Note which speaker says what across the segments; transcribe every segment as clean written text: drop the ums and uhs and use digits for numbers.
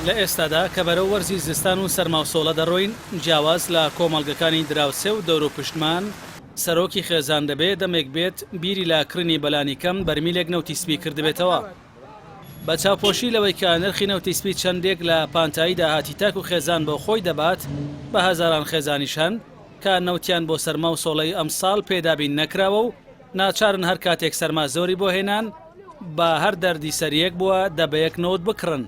Speaker 1: لە ئێستادا کە بەرەو وەرزی زستان و سەرماوسۆڵە دەڕۆین جیاواز لە کۆمەڵگەکانی دراوسێ و دەور و پشتمان سەرۆکی خێزان دەبێت دەمێک بێت بیری لا کڕنی بەلانی کەم بەرمیلێک نەوتی سپی کردبێتەوە. بە چاوپۆشی لەوەی کە نرخی نەوتی سپی چەندێک لە پانتاییدا هاتی تاک و خێزان بۆ خۆی دەبات بە هەزاران خێزانیشان کە نەوتیان بۆ سەرما و سۆڵەی ئەمساڵ پێدابین نەکراوە و ناچارن هەر کاتێک سەرما زۆری بۆ هێنان بە هەر دەردی سەریەک بووە دەبەیەک نەوت بکڕن.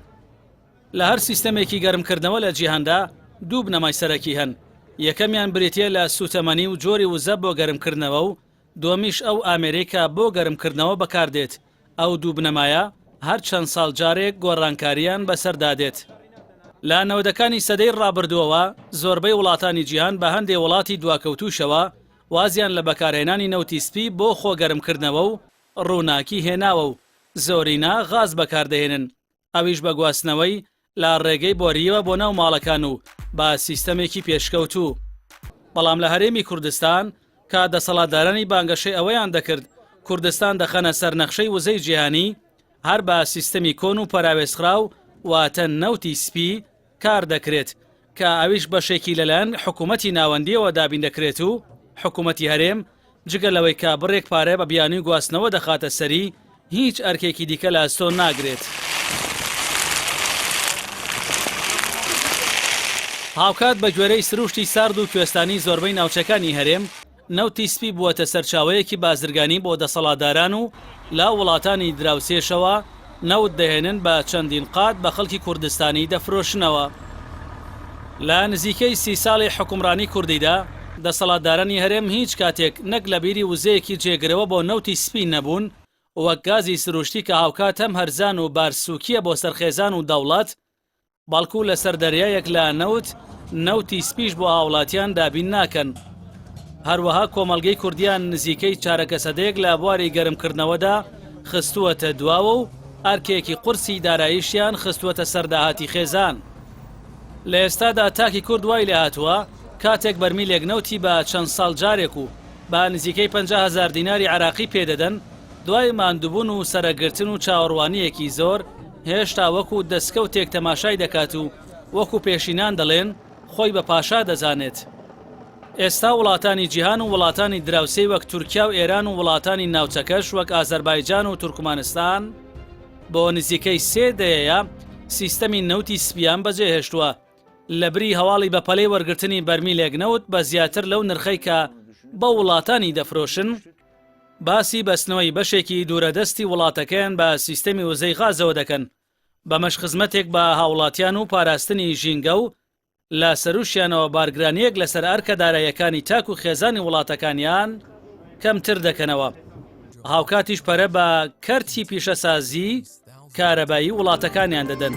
Speaker 1: لە هەر سیستەمێکی گەرمکردنەوە لە جیهاندا دوو بنەمای سەرەکی هەن. یەکەمیان بریتیە لە سوتەمەنی و جۆری وزە بۆ گەرمکردنەوە و دووەمیش ئەو ئامێرێکە بۆ گەرمکردنەوە بەکاردێت. ئەو دوو بنەمایە هەر چەند ساڵ جارێک گۆڕانکاریان بەسەردادێت. لە نەوەدەکانی سەدەی ڕابردووەوە زۆربەی وڵاتانی جیهان بە هەندێک وڵاتی دواکەوتوشەوە وازیان لە بەکارهێنانی نەوتی سپی بۆ خۆگەرمکردنەوە و ڕووناکی هێناوە و زۆرینا غاز بەکاردەهێنن. ئەویش بە گواستنەوەی لە ڕێگەی بۆریەوە بۆ ناو ماڵەکان و با سیستەمێکی پێشکەوتوو. بەڵام لە هەرێمی کوردستان کە دەسەڵاتدارانی بانگەشەی ئەوەیان دەکرد کوردستان دەخەنە سەر نەخشەی وزەی جیهانی هەر بە سیستەمی کۆن و پەراوێزخراو واتە نەوتی سپی کار دەکرێت کە ئەویش بەشێکی لەلایەن حکوومەتی ناوەندیەوە دابین دەکرێت و حکوومەتی هەرێم جگە لەوەی کا بڕێک پارێ بە بیانی گواستنەوە دەخاتە سەری هیچ ئەرکێکی دیکە لە ئەستۆ ناگرێت. هاوکات بە گوێرەی سروشتی سارد و کوێستانی زۆربەی ناوچەکانی هەرێم نەوتی سپی بووەتە سەرچاوەیەکی بازرگانی بۆ دەسەڵاتداران و لا وڵاتانی دراوسێشەوە نەوت دەهێنن بە چەندین قات بە خەڵکی کوردستانی دەفرۆشنەوە. لە نزیکەی 30 ساڵی حکومڕانی کوردیدا دەسەڵاتدارانی هەرێم هیچ کاتێک نەک لە بیری وزەیەکی جێگرەوە بۆ نەوتی سپی نەبوون وەک گازی سروشتی کە هاوکات هەم هەرزان و بارسووکیە بۆ سەرخێزان و دەوڵات بەڵکو لە سەردەریایەک لە نەوتی سپیش بۆ هاوڵاتیان دابین ناکەن. هەروەها کۆمەڵگەی کوردیان نزیکەی چارەکە سەدەیەک لە بواری گەرمکردنەوەدا خستووەتە دواوە و ئەرکێکی قورسی داراییشیان خستووەتە سەرداهاتی خێزان. لە ئێستادا تاکی کورد وای لێ هاتووە کاتێک بەرمیلێک نەوتی بە چەند ساڵ جارێک و بە نزیکەی 50,000 دیناری عراقی پێدەدەن دوای ماندووبوون و سەرەگرتن و چاوەڕوانیەکی زۆر هێشتا وەکو دەستکەوتێک تەماشای دەکات و وەکو پێشینان دەڵێن خۆی بە پاشا دەزانێت. ئێستا وڵاتانی جیهان و وڵاتانی دراوسێی وەک تورکیا و ئێران و وڵاتانی ناوچەکەش وەک ئازەربایجان و تورکمانستان بۆ نزیکەی 3 دەیەیە سیستەمی نەوتی سپیان بەجێهێشتووە لە بری هەواڵی بە پەلەی وەرگرتنی بەرمیلێک نەوت بە زیاتر لەو نرخەی کە بە وڵاتانی دەفرۆشن باسی بەستنەوەی بەشێکی دوورەدەستی وڵاتەکەیان بە سیستەمی وزەی غازەوە دەکەن بە مەشخزمەتێک بە هاوڵاتیان و پاراستنی ژینگە و لە سەروشیانەوە بارگرانیەک لەسەر ئەرکە داراییەکانی تاک و خێزانی وڵاتەکانیان کەمتر دەکەنەوە. هاوکاتیش پەرە بە کەرتی پیشەسازی کارەبایی وڵاتەکانیان دەدەن.